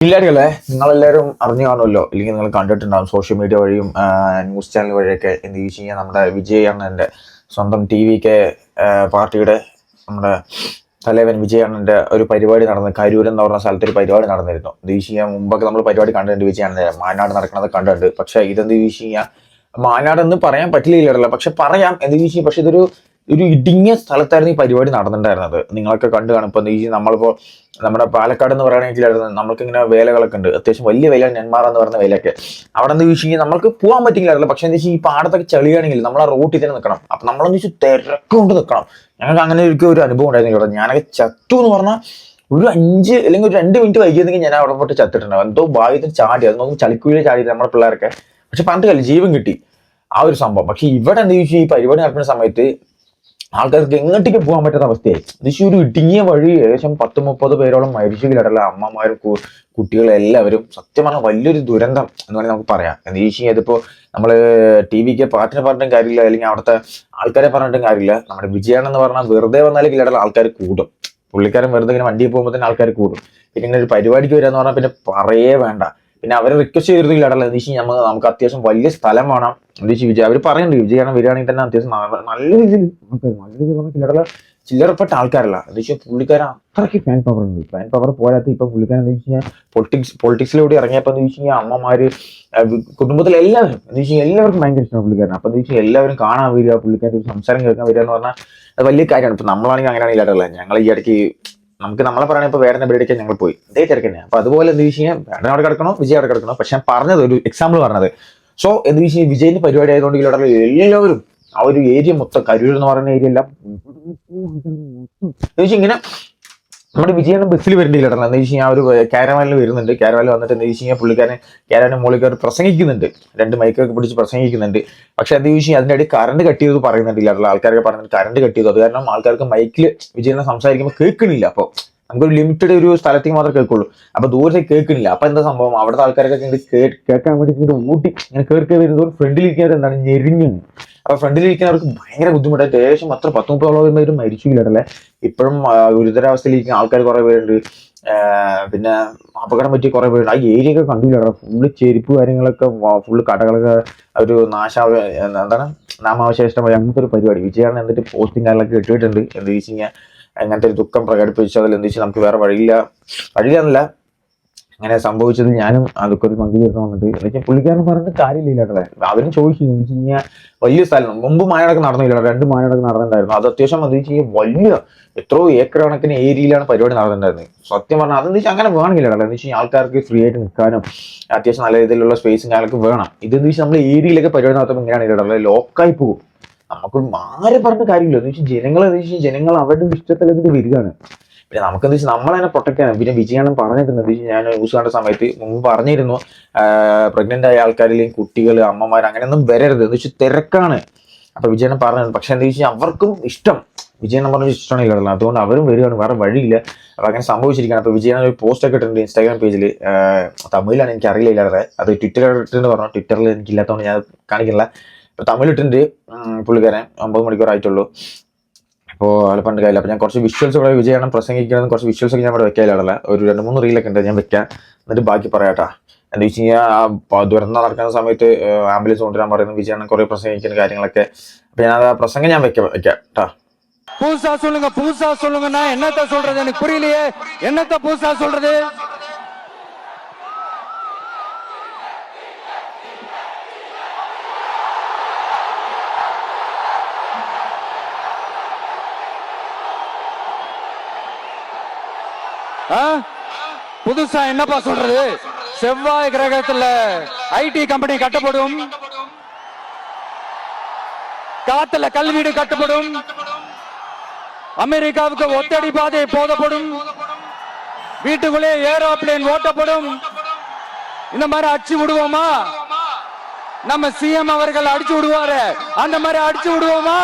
ഇല്ലാരികളെ നിങ്ങളെല്ലാവരും അറിഞ്ഞു കാണുമല്ലോ, അല്ലെങ്കിൽ നിങ്ങൾ കണ്ടിട്ടുണ്ടാകും സോഷ്യൽ മീഡിയ വഴിയും ന്യൂസ് ചാനൽ വഴിയൊക്കെ. എന്ത് ചോദിച്ചു കഴിഞ്ഞാൽ നമ്മുടെ വിജയ് അണ്ണൻ്റെ സ്വന്തം TV-K പാർട്ടിയുടെ നമ്മുടെ തലവൻ വിജയ് അണ്ണൻ്റെ ഒരു പരിപാടി നടന്നു. കരൂർ എന്ന് പറഞ്ഞ സ്ഥലത്ത് ഒരു പരിപാടി നടന്നിരുന്നു. എന്ത് ചോദിച്ചു കഴിഞ്ഞാൽ മുമ്പൊക്കെ നമ്മൾ പരിപാടി കണ്ടിട്ടുണ്ട്, വിജയ് അണ്ണൻ്റെ മാനാട് നടക്കുന്നത് കണ്ടിട്ടുണ്ട്. പക്ഷേ ഇതെന്ത് ചോദിച്ചു കഴിഞ്ഞാൽ മാനാട് എന്ന് പറയാൻ പറ്റില്ല, പക്ഷെ പറയാം. എന്ത് ചോദിച്ചു, പക്ഷെ ഇതൊരു ഇടുങ്ങിയ സ്ഥലത്തായിരുന്നു ഈ പരിപാടി നടന്നിട്ടുണ്ടായിരുന്നത്. നിങ്ങളൊക്കെ കണ്ടു കാണും. ഇപ്പൊ നമ്മളിപ്പോൾ നമ്മുടെ പാലക്കാട് എന്ന് പറയുകയാണെങ്കിൽ നമ്മൾക്ക് ഇങ്ങനെ വേലകളൊക്കെ ഉണ്ട്, അത്യാവശ്യം വലിയ വേല, നെന്മാറ എന്ന് പറയുന്ന വേലയൊക്കെ. അവിടെ എന്താ ചോദിച്ചു കഴിഞ്ഞാൽ നമ്മൾക്ക് പോകാൻ പറ്റില്ലായിരുന്നു. പക്ഷെ എന്താ വെച്ചാൽ ഈ പാടത്തൊക്കെ ചളിയാണെങ്കിൽ നമ്മൾ ആ റോട്ടിൽ തന്നെ നിൽക്കണം. അപ്പൊ നമ്മളെന്ന് വെച്ചാൽ തിരക്കുകൊണ്ട് നിൽക്കണം. ഞങ്ങൾക്ക് അങ്ങനെ ഒരു അനുഭവം ഉണ്ടായിരുന്നു ഇവിടെ. ഞാനൊക്കെ ചത്തു എന്ന് പറഞ്ഞാൽ ഒരു 5 അല്ലെങ്കിൽ ഒരു 2 മിനിറ്റ് വൈകിയെങ്കിൽ ഞാൻ അവിടെ പോയിട്ട് ചത്തിട്ടുണ്ടാവും. എന്തോ ഭാഗ്യത്തിന് ചാടി, അത് നോക്കും ചളിക്കുഴിയിൽ ചാടിയിട്ട് നമ്മുടെ പിള്ളേരൊക്കെ. പക്ഷെ പറഞ്ഞിട്ട് കളി ജീവൻ കിട്ടി ആ ഒരു സംഭവം. പക്ഷെ ഇവിടെ എന്താ ചോദിച്ചാൽ ഈ പരിപാടി നടക്കുന്ന സമയത്ത് ആൾക്കാർക്ക് എങ്ങോട്ടേക്ക് പോകാൻ പറ്റാത്ത അവസ്ഥയായി. ഏകദേശം ഒരു ഇടുങ്ങിയ വഴി ഏകദേശം 10-30 പേരോളം മരിച്ചു കിടല്ല. അമ്മമാരും കുട്ടികളും എല്ലാവരും. സത്യം പറഞ്ഞാൽ വലിയൊരു ദുരന്തം എന്ന് വേണമെങ്കിൽ നമുക്ക് പറയാം. എന്താ ചോദിച്ചു കഴിഞ്ഞാൽ ഇതിപ്പോ നമ്മള് TV-K പാർട്ടിനെ പറഞ്ഞിട്ടും കാര്യമില്ല, അല്ലെങ്കിൽ അവിടുത്തെ ആൾക്കാരെ പറഞ്ഞിട്ടും കാര്യമില്ല. നമ്മുടെ വിജയൻ എന്ന് പറഞ്ഞാൽ വെറുതെ വന്നാലും കിടല്ല ആൾക്കാർ കൂടും. പുള്ളിക്കാരൻ വെറുതെ ഇങ്ങനെ വണ്ടിയിൽ പോകുമ്പോൾ തന്നെ ആൾക്കാർ കൂടും. പിന്നെ ഇങ്ങനെ ഒരു പരിപാടിക്ക് വരാന്ന് പറഞ്ഞാൽ പിന്നെ പറയേ വേണ്ട. പിന്നെ അവരെ റിക്വസ്റ്റ് ചെയ്തിരുന്നില്ല ഇടല്ല. എന്താ വെച്ചാൽ നമുക്ക് അത്യാവശ്യം വലിയ സ്ഥലം വേണം. എന്താ വെച്ചാൽ വിജയ് അവർ പറയുന്നുണ്ട്, വിജയാണ് വരികയാണെങ്കിൽ തന്നെ അത്യാവശ്യം നല്ല രീതിയിൽ പറഞ്ഞ ചില്ലറപ്പെട്ട ആൾക്കാരല്ല. എന്താ വെച്ചാൽ പുള്ളിക്കാരൻ അത്രയ്ക്ക് ഫാൻ പവർ ഉണ്ട്. ഫാൻ പവർ പോരാത്ത ഇപ്പൊ പുള്ളിക്കാരൻ എന്താ വെച്ച് കഴിഞ്ഞാൽ പൊളിറ്റിക്സിലൂടെ ഇറങ്ങിയപ്പോ എന്താ വെച്ച് കഴിഞ്ഞാൽ അമ്മമാര്, കുടുംബത്തിലെല്ലാവരും എന്താ വെച്ച് കഴിഞ്ഞാൽ എല്ലാവർക്കും ഭയങ്കര ഇഷ്ടമാണ് പുള്ളിക്കാരൻ. അപ്പൊ എന്താ വെച്ചാൽ എല്ലാവരും കാണാൻ വരിക, പുള്ളിക്കാരൻ ഒരു സംസാരം കേൾക്കാൻ വരിക എന്ന് പറഞ്ഞാൽ അത് വലിയ കാര്യമാണ്. ഇപ്പൊ നമ്മളാണെങ്കിൽ അങ്ങനെയാണ് ഇല്ലാട്ടല്ല. ഞങ്ങൾ ഈ ഇടയ്ക്ക് നമ്മളെ പറയുന്നത് ഇപ്പൊ വേറെ പരിപാടിക്കാൻ ഞങ്ങൾ പോയി ഇതേ തിരക്കന്നെ. അപ്പൊ അതുപോലെ എന്താ വെച്ച് കഴിഞ്ഞാൽ വേറെ അവിടെ കിടക്കണോ, വിജയ് അവിടെ കിടക്കണോ. പക്ഷെ ഞാൻ പറഞ്ഞത് ഒരു എക്സാമ്പിൾ പറഞ്ഞത്. സോ എന്താ വെച്ച് കഴിഞ്ഞാൽ വിജയിന്റെ പരിപാടി ആയതുകൊണ്ട് എല്ലാവരും ആ ഒരു ഏരിയ മൊത്തം, കരൂർ എന്ന് പറയുന്ന ഏരിയ എല്ലാം ഇങ്ങനെ നമ്മുടെ വിജയൻ ബസ്സിൽ വരേണ്ടില്ല. എന്താ വെച്ച് കഴിഞ്ഞാൽ ആ ഒരു കാരവാനിൽ വരുന്നുണ്ട്. കാരവാനിൽ വന്നിട്ട് എന്താ വെച്ച് കഴിഞ്ഞാൽ പുള്ളിക്കാരൻ കാരവാനിന് മുകളിൽ കയറി പ്രസംഗിക്കുന്നുണ്ട്. 2 മൈക്കൊക്കെ പിടിച്ച് പ്രസംഗിക്കുന്നുണ്ട്. പക്ഷെ എന്താ വെച്ച് കഴിഞ്ഞാൽ അതിന്റെ ഇടയിൽ കറണ്ട് കട്ട് ചെയ്ത് പറയുന്നുണ്ടില്ല. ആൾക്കാരൊക്കെ പറയുന്നത് കറണ്ട് കട്ട് ചെയ്തു. അത് കാരണം ആൾക്കാർക്ക് മൈക്കിൽ വിജയനെ സംസാരിക്കുമ്പോൾ കേൾക്കണില്ല. അപ്പോൾ നമുക്കൊരു ലിമിറ്റഡ് ഒരു സ്ഥലത്തേക്ക് മാത്രമേ കേൾക്കുള്ളൂ. അപ്പൊ ദൂരത്തേക്ക് കേൾക്കണില്ല. അപ്പൊ എന്താ സംഭവം, അവിടുത്തെ ആൾക്കാരൊക്കെ കേൾക്കാൻ വേണ്ടി ഊട്ടി ഇങ്ങനെ കേൾക്കുക വരുന്നവർ ഫ്രണ്ടിലിരിക്കുന്നത് എന്താണ് ഞെരിഞ്ഞു. അപ്പൊ ഫ്രണ്ടിലിരിക്കുന്നവർക്ക് ഭയങ്കര ബുദ്ധിമുട്ടായിട്ട് ഏകദേശം 10-30 പേര് മരിച്ചു ഇല്ലടല്ലേ. ഇപ്പോഴും ഗുരുതരാവസ്ഥയിലിരിക്കുന്ന ആൾക്കാർ കുറെ പേരുണ്ട്. പിന്നെ അപകടം പറ്റിയ കുറെ പേരുണ്ട്. ആ ഏരിയ ഒക്കെ കണ്ടില്ല. ഫുള്ള് ചെരുപ്പ് കാര്യങ്ങളൊക്കെ, ഫുള്ള് കടകളൊക്കെ ഒരു നാമാവശേഷമായി അങ്ങനത്തെ ഒരു പരിപാടി. വിജയാണ് എന്നിട്ട് പോസ്റ്റും കാര്യങ്ങളൊക്കെ ഇട്ടിട്ടുണ്ട്. എന്താ വെച്ച് കഴിഞ്ഞാൽ അങ്ങനത്തെ ഒരു ദുഃഖം പ്രകടിപ്പിച്ചതിൽ എന്താ വെച്ചാൽ നമുക്ക് വേറെ വഴിയില്ല അങ്ങനെ സംഭവിച്ചത്. ഞാനും ആ ദുഃഖത്തിൽ പങ്കുചേർന്ന് വന്നിട്ട് എന്നുവെച്ചാൽ പുള്ളിക്കാരൻ പറഞ്ഞിട്ട് കാര്യമില്ല. അവരും ചോദിച്ചു എന്ന് വെച്ച് കഴിഞ്ഞാൽ വലിയ സ്ഥലം മുമ്പ് മാനടക്കം നടന്നില്ല. 2 മാനടക്കം നടന്നിട്ടുണ്ടായിരുന്നു. അത് അത്യാവശ്യം എന്താ വെച്ച് കഴിഞ്ഞാൽ വലിയ എത്രയോ ഏക്കർ കണക്കിന് ഏരിയയിലാണ് പരിപാടി നടന്നിട്ടുണ്ടായിരുന്നത്. സത്യം പറഞ്ഞാൽ അതെന്ന് വെച്ചാൽ അങ്ങനെ വേണമെന്നില്ല. എന്താ വെച്ച് കഴിഞ്ഞാൽ ആൾക്കാർക്ക് ഫ്രീ ആയിട്ട് നിൽക്കാനും അത്യാവശ്യം നല്ല രീതിയിലുള്ള സ്പേസും കാര്യങ്ങളൊക്കെ വേണം. ഇതെന്ന് വെച്ചാൽ നമ്മൾ ഏരിയയിലൊക്കെ പരിപാടി നടത്തുമ്പോൾ ഇങ്ങനെയാണ് ലോക്കായി പോകും. നമുക്ക് ആരെ പറഞ്ഞ കാര്യമില്ല. എന്ന് വെച്ചാൽ ജനങ്ങൾ അവരുടെ ഇഷ്ടത്തിലേക്ക് വരികയാണ്. പിന്നെ നമുക്കെന്താ വെച്ചാൽ നമ്മളതിനെ പ്രൊട്ടക്ട് ചെയ്യണം. പിന്നെ വിജയനം പറഞ്ഞിട്ടുണ്ട്. ഞാൻ ന്യൂസ് കണ്ട സമയത്ത് മുമ്പ് പറഞ്ഞിരുന്നു, പ്രഗ്നന്റ് ആയ ആൾക്കാരിലെയും കുട്ടികൾ, അമ്മമാർ അങ്ങനെയൊന്നും വരരുത്. എന്ന് വെച്ചാൽ തിരക്കാണ്. അപ്പൊ വിജയനം പറഞ്ഞിട്ടുണ്ട്. പക്ഷെ എന്താ വെച്ചാൽ അവർക്കും ഇഷ്ടം വിജയനം പറഞ്ഞ ഇഷ്ടമാണില്ല. അതുകൊണ്ട് അവരും വരികയാണ്, വേറെ വഴിയില്ല. അപ്പൊ അങ്ങനെ സംഭവിച്ചിരിക്കുകയാണ്. അപ്പൊ വിജയൻ ഒരു പോസ്റ്റ് ഒക്കെ ഇട്ടിട്ടുണ്ട് ഇൻസ്റ്റാഗ്രാം പേജിൽ. തമിഴിലാണ്, എനിക്ക് അറിയില്ല. അത് ട്വിറ്ററിൽ പറഞ്ഞു. ട്വിറ്ററിൽ എനിക്കില്ലാത്തതുകൊണ്ട് ഞാൻ കാണിക്കുന്നില്ല. തമിഴിലിട്ടുണ്ട് പുള്ളിക്കാരൻ. 9 മണിക്കൂറായിട്ടുള്ളൂ. അപ്പോൾ അത് പണ്ട് കാര്യമില്ല. അപ്പോൾ ഞാൻ കുറച്ച് വിഷ്വൽസ് ഇവിടെ വിജയണം പ്രസംഗിക്കുന്നത്, കുറച്ച് വിഷ്വൽസ് ഒക്കെ ഞാൻ ഇവിടെ വെക്കാനുള്ള ഒരു 2-3 റീലൊക്കെ ഉണ്ട്. ഞാൻ വെക്കാം, എന്നിട്ട് ബാക്കി പറയാട്ടാ. എന്താ വെച്ച് കഴിഞ്ഞാൽ ദുരന്തം നടക്കുന്ന സമയത്ത് ആംബുലൻസ് കൊണ്ടുവരാൻ പറയുന്നത് വിജയണം കുറെ പ്രസംഗിക്കുന്ന കാര്യങ്ങളൊക്കെ. അപ്പൊ ഞാൻ ആ പ്രസംഗം ഞാൻ വെക്കാം കേട്ടാ. புதுசா சொல்லுங்கன்னா என்னத்த சொல்றது, எனக்கு புரியலையே. என்னத்த புதுசா சொல்றது? புதுசா என்னப்பா சொல்றது? செவ்வாய் கிரகத்துல IT கம்பெனி கட்டப்படும், காத்துல கல்வீடு கட்டப்படும், அமெரிக்காவுக்கு ஒத்தடி பாதை போடப்படும், வீட்டுக்குள்ளே ஏரோப்ளேன் ஓட்டப்படும். இந்த மாதிரி அடிச்சு விடுவோமா? நம்ம CM அவர்கள் அடிச்சு விடுவாரு, அந்த மாதிரி அடிச்சு விடுவோமா?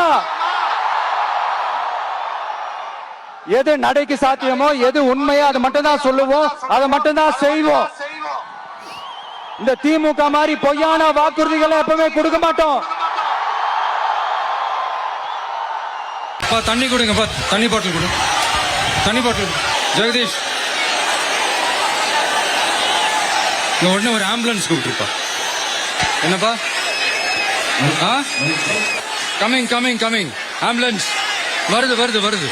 எது நடைக்கு சாத்தியமோ, எது உண்மையோ அதை மட்டும் தான் சொல்லுவோம், அதை மட்டும் தான் செய்வோம். இந்த திமுக மாதிரி பொய்யான வாக்குறுதிகளை எப்பவுமே கொடுக்க மாட்டோம். தண்ணி கொடுங்க, தண்ணி பாட்டில் கொடு, தண்ணி பாட்டில். ஜெகதீஷ் உடனே ஒரு ஆம்புலன்ஸ் கூப்பிட்டுருப்பா. என்னப்பா? Coming coming coming. ஆம்புலன்ஸ் வருது வருது வருது.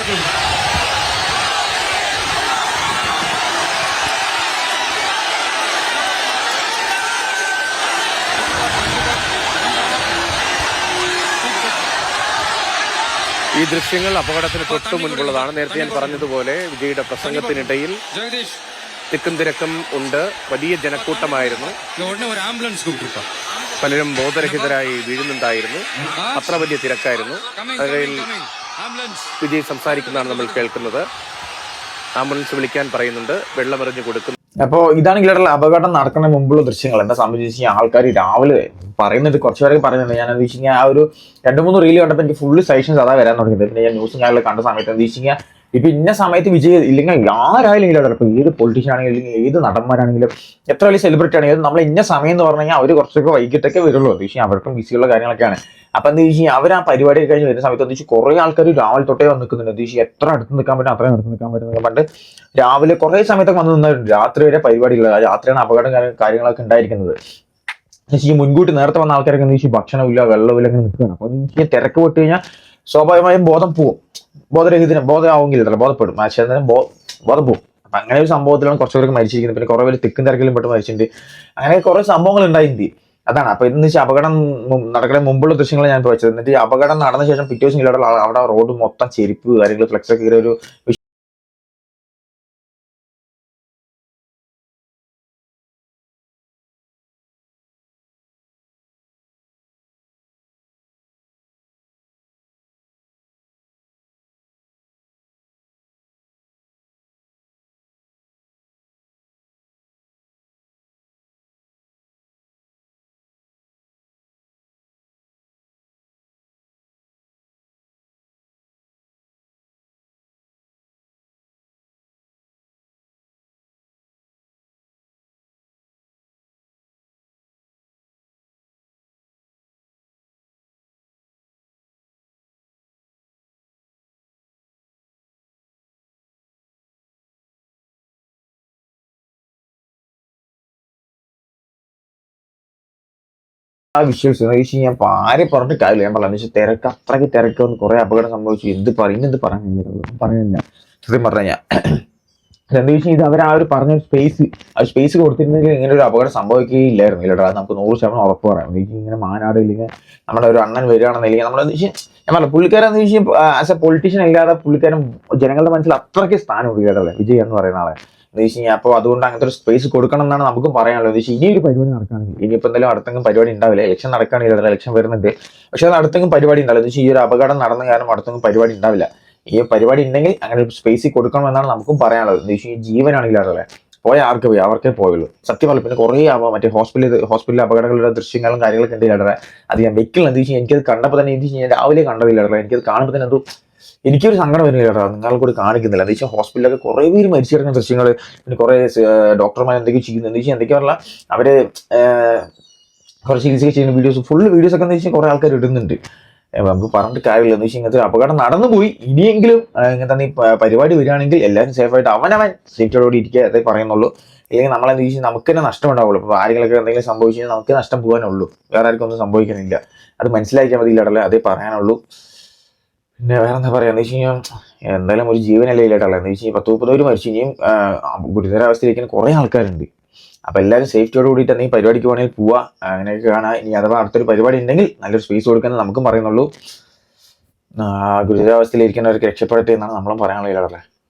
ഈ ദൃശ്യങ്ങൾ അപകടത്തിന് തൊട്ടു മുൻപുള്ളതാണ്. നേരത്തെ ഞാൻ പറഞ്ഞതുപോലെ വിജയുടെ പ്രസംഗത്തിനിടയിൽ തിക്കും തിരക്കും ഉണ്ട്. വലിയ ജനക്കൂട്ടമായിരുന്നു. പലരും ബോധരഹിതരായി വീഴുന്നുണ്ടായിരുന്നു. അത്ര വലിയ തിരക്കായിരുന്നു. അതിൽ വിജയ് സംസാരിക്കുന്നതാണ് നമ്മൾ കേൾക്കുന്നത്. ആംബുലൻസ് വിളിക്കാൻ പറയുന്നുണ്ട്, വെള്ളമെറിഞ്ഞു കൊടുക്കുന്നു. അപ്പോൾ ഇതാണെങ്കിൽ അപകടം നടക്കുന്ന മുമ്പുള്ള ദൃശ്യങ്ങൾ എന്താ സംബന്ധിച്ച് ആൾക്കാർ രാവിലെ പറയുന്നുണ്ട്, കുറച്ചുപേരൊക്കെ പറയുന്നുണ്ട്. ഞാൻ എന്താ വെച്ച് കഴിഞ്ഞാൽ ആ ഒരു 2-3 റീല് കണ്ടപ്പോൾ എനിക്ക് ഫുള്ള് സജഷൻസ് അതാ വരാൻ തുടങ്ങിയത്. പിന്നെ ഞാൻ ന്യൂസും കാര്യങ്ങളൊക്കെ കണ്ട സമയത്ത് എന്താ വെച്ച് കഴിഞ്ഞാൽ ഇപ്പൊ ഇന്ന സമയത്ത് വിജയ് ഇല്ലെങ്കിൽ ആരായാലും ഇപ്പൊ ഏത് പൊളിറ്റീഷ്യൻ ആണെങ്കിലും അല്ലെങ്കിൽ ഏത് നടന്മാരാണെങ്കിലും എത്ര വലിയ സെലിബ്രിറ്റി ആണെങ്കിലും നമ്മൾ ഇന്ന സമയം എന്ന് പറഞ്ഞു കഴിഞ്ഞാൽ അവർ കുറച്ചൊക്കെ വൈകിട്ടൊക്കെ വരുള്ളൂ. എന്താ വെച്ചാൽ അവർക്കും ബിസിയുള്ള കാര്യങ്ങളൊക്കെയാണ്. അപ്പൊ എന്താ വെച്ചാൽ അവർ ആ പരിപാടി കഴിഞ്ഞ് വരുന്ന സമയത്ത് എന്താ വെച്ചാൽ കുറെ ആൾക്കാർ രാവിലെ തൊട്ടേ വന്ന് നിൽക്കുന്നുണ്ട്. എന്താ വെച്ചാൽ എത്ര അടുത്ത് നിൽക്കാൻ പറ്റും അത്രയും അടുത്ത് നിൽക്കാൻ പറ്റുന്ന പണ്ട് രാവിലെ കുറെ സമയത്തൊക്കെ വന്ന് നിന്നിട്ടുണ്ട്. രാത്രി വരെ പരിപാടി ഉള്ളത്, രാത്രിയാണ് അപകടം കാര്യങ്ങളൊക്കെ ഉണ്ടായിരിക്കുന്നത്. ഈ മുൻകൂട്ടി നേരത്തെ വന്ന ആൾക്കാരൊക്കെ എന്താ വെച്ചാൽ ഭക്ഷണമില്ല വെള്ളമില്ല അങ്ങനെ നിൽക്കുകയാണ്. അപ്പൊ എന്താ വെച്ചാൽ തിരക്ക് പെട്ട് കഴിഞ്ഞാൽ സ്വാഭാവികമായും ബോധം പോവും. ബോധരഹിതനും ബോധമാവുമെങ്കിലല്ല ബോധപ്പെടും, ആശയം ബോധം പോവും. അപ്പൊ അങ്ങനെ ഒരു സംഭവത്തിലാണ് കുറച്ചുപേർക്ക് മരിച്ചിരിക്കുന്നത്. പിന്നെ കുറെ പേര് തിക്കും തിരക്കിലും പെട്ട് മരിച്ചിട്ടുണ്ട്. അങ്ങനെ കുറെ സംഭവങ്ങൾ ഉണ്ടായിട്ടുണ്ട്. അതാണ്. അപ്പൊ ഇതെന്ന് വെച്ചാൽ അപകടം നടക്കുന്ന മുമ്പുള്ള ദൃശ്യങ്ങൾ ഞാൻ വെച്ചത്. എന്നിട്ട് അപകടം നടന്ന ശേഷം പിറ്റേ ദിവസം ഇല്ലാതെ അവിടെ റോഡ് മൊത്തം ചെരുപ്പ് കാര്യങ്ങൾ ഫ്ലെക്സ് ഒക്കെ ഒരു ആ വിഷ്വൽസ് ഞാൻ ആരെ പറഞ്ഞിട്ട് കാര്യമില്ല. ഞാൻ പറഞ്ഞു തിരക്ക് അത്രയ്ക്ക് തിരക്ക് വന്ന് കുറെ അപകടം സംഭവിച്ചു. എന്ത് പറയുന്നില്ല സത്യം പറഞ്ഞു കഴിഞ്ഞാൽ. എന്താ വെച്ചാൽ ഇത് അവർ ആ ഒരു പറഞ്ഞ സ്പേസ് കൊടുത്തിരുന്നെങ്കിൽ ഇങ്ങനെ ഒരു അപകടം സംഭവിക്കുകയില്ലായിരുന്നു. ഇല്ലടാ, നമുക്ക് 100% ഉറപ്പ് പറയാം. ഇങ്ങനെ മാനാട് ഇല്ലെങ്കിൽ നമ്മുടെ ഒരു അണ്ണൻ വരികയാണെന്നില്ലെങ്കിൽ നമ്മളെന്ന് വെച്ചാൽ ഞാൻ പറഞ്ഞു പുള്ളിക്കാരെന്ന് വെച്ചാൽ ആസ് എ പൊളിറ്റീഷ്യൻ ഇല്ലാതെ പുള്ളിക്കാരൻ ജനങ്ങളുടെ മനസ്സിൽ അത്രയ്ക്ക് സ്ഥാനം ഉപയോഗിക്കാറില്ല വിജയ് എന്ന് പറയുന്ന ആളെ. എന്താ വെച്ച് കഴിഞ്ഞാൽ അപ്പോൾ അതുകൊണ്ട് അങ്ങനത്തെ ഒരു സ്പേസ് കൊടുക്കണം എന്നാണ് നമുക്കും പറയാനുള്ളത്. എന്താ വെച്ചാൽ ഇനിയൊരു പരിപാടി നടക്കുകയാണെങ്കിൽ ഇനിയിപ്പോൾ എന്തായാലും അടുത്തെങ്കിലും പരിപാടി ഉണ്ടാവില്ല. ഇലക്ഷൻ നടക്കുകയാണെങ്കിൽ ഇലക്ഷൻ വരുന്നുണ്ട്, പക്ഷെ അത് അടുത്തെങ്കിലും പരിപാടി ഉണ്ടാവില്ല. എന്ന് വെച്ചാൽ ഈ ഒരു അപകടം നടന്ന കാരണം അടുത്തെങ്കിലും പരിപാടി ഉണ്ടാവില്ല. ഈ പരിപാടി ഉണ്ടെങ്കിൽ അങ്ങനെ ഒരു സ്പേസിൽ കൊടുക്കണം എന്നാണ് നമുക്കും പറയാനുള്ളത്. എന്താ വെച്ചാൽ ഈ ജീവനാണെങ്കിൽ അതല്ലേ പോയ ആർക്ക് പോയി അവർക്കേ പോയുള്ളൂ. സത്യം പറഞ്ഞു. പിന്നെ കുറേ മറ്റേ ഹോസ്പിറ്റലിൽ അപകടങ്ങളുടെ ദൃശ്യങ്ങളും കാര്യങ്ങളൊക്കെ ഉണ്ടെങ്കിൽ അത് ഞാൻ വെക്കില്ല. എന്താ വെച്ചാൽ എനിക്കത് കണ്ടപ്പോൾ തന്നെ എന്താ വെച്ചാൽ ഞാൻ രാവിലെ കണ്ടതില്ല. എനിക്കത് കാണുമ്പോൾ തന്നെ എന്തോ എനിക്കൊരു സങ്കടം വരുന്നില്ല കേട്ടോ. നിങ്ങൾ കൂടി കാണിക്കുന്നില്ല. എന്താ വെച്ചാൽ ഹോസ്പിറ്റലൊക്കെ കുറേ പേര് മരിച്ചിറങ്ങുന്ന ദൃശ്യങ്ങൾ, പിന്നെ കുറേ ഡോക്ടർമാർ എന്തൊക്കെയോ ചെയ്യുന്നത്. എന്താ വെച്ചാൽ എന്തൊക്കെയാ പറഞ്ഞാൽ അവര് കുറേ ചികിത്സയൊക്കെ ചെയ്യുന്ന ഫുൾ വീഡിയോസ് ഒക്കെ എന്താ വെച്ചാൽ കുറേ ആൾക്കാർ ഇടുന്നുണ്ട്. നമുക്ക് പറഞ്ഞിട്ട് കാര്യമില്ല. എന്ന് വെച്ചാൽ ഇങ്ങനത്തെ ഒരു അപകടം നടന്നു പോയി. ഇനിയെങ്കിലും ഇങ്ങനത്തെ പരിപാടി വരികയാണെങ്കിൽ എല്ലാവരും സേഫായിട്ട് അവനവൻ സേഫ്റ്റിയോടുകൂടി ഇരിക്കുക അതേ പറയുന്നുള്ളൂ. ഇല്ലെങ്കിൽ നമ്മളെന്ത് വെച്ചാൽ നമുക്ക് തന്നെ നഷ്ടം ഉണ്ടാവുള്ളൂ. ഇപ്പോൾ ആരെങ്കിലൊക്കെ എന്തെങ്കിലും സംഭവിച്ചു കഴിഞ്ഞാൽ നമുക്ക് നഷ്ടം പോകാനുള്ളൂ, വേറെ ആർക്കും ഒന്നും സംഭവിക്കുന്നില്ല. അത് മനസ്സിലാക്കിയാൽ മതി ഇല്ലടല്ലേ, അതേ പറയാനുള്ളൂ. പിന്നെ വേറെ എന്താ പറയുക, എന്ന് വെച്ച് കഴിഞ്ഞാൽ എന്തായാലും ഒരു ജീവനല്ലേ ഇല്ലാട്ടല്ല. എന്ന് വെച്ച് കഴിഞ്ഞാൽ 10-30 പേര് മരിച്ചു. ഇനിയും ഗുരുതരാവസ്ഥയിലേക്കാണ് കുറേ ആൾക്കാരുണ്ട്. അപ്പൊ എല്ലാവരും സേഫ്റ്റിയോട് കൂടിയിട്ട് എന്തെങ്കിലും പരിപാടിക്ക് വേണമെങ്കിൽ പോവാ, അങ്ങനെയൊക്കെ കാണാം. ഇനി അഥവാ അടുത്തൊരു പരിപാടി ഉണ്ടെങ്കിൽ നല്ലൊരു സ്പേസ് കൊടുക്കാൻ നമുക്കും പറയുന്നുള്ളൂ. ഗുരുതരാവസ്ഥയിലിരിക്കുന്നവർക്ക് രക്ഷപ്പെടട്ടെ എന്നാണ് നമ്മളും പറയാനുള്ളത്.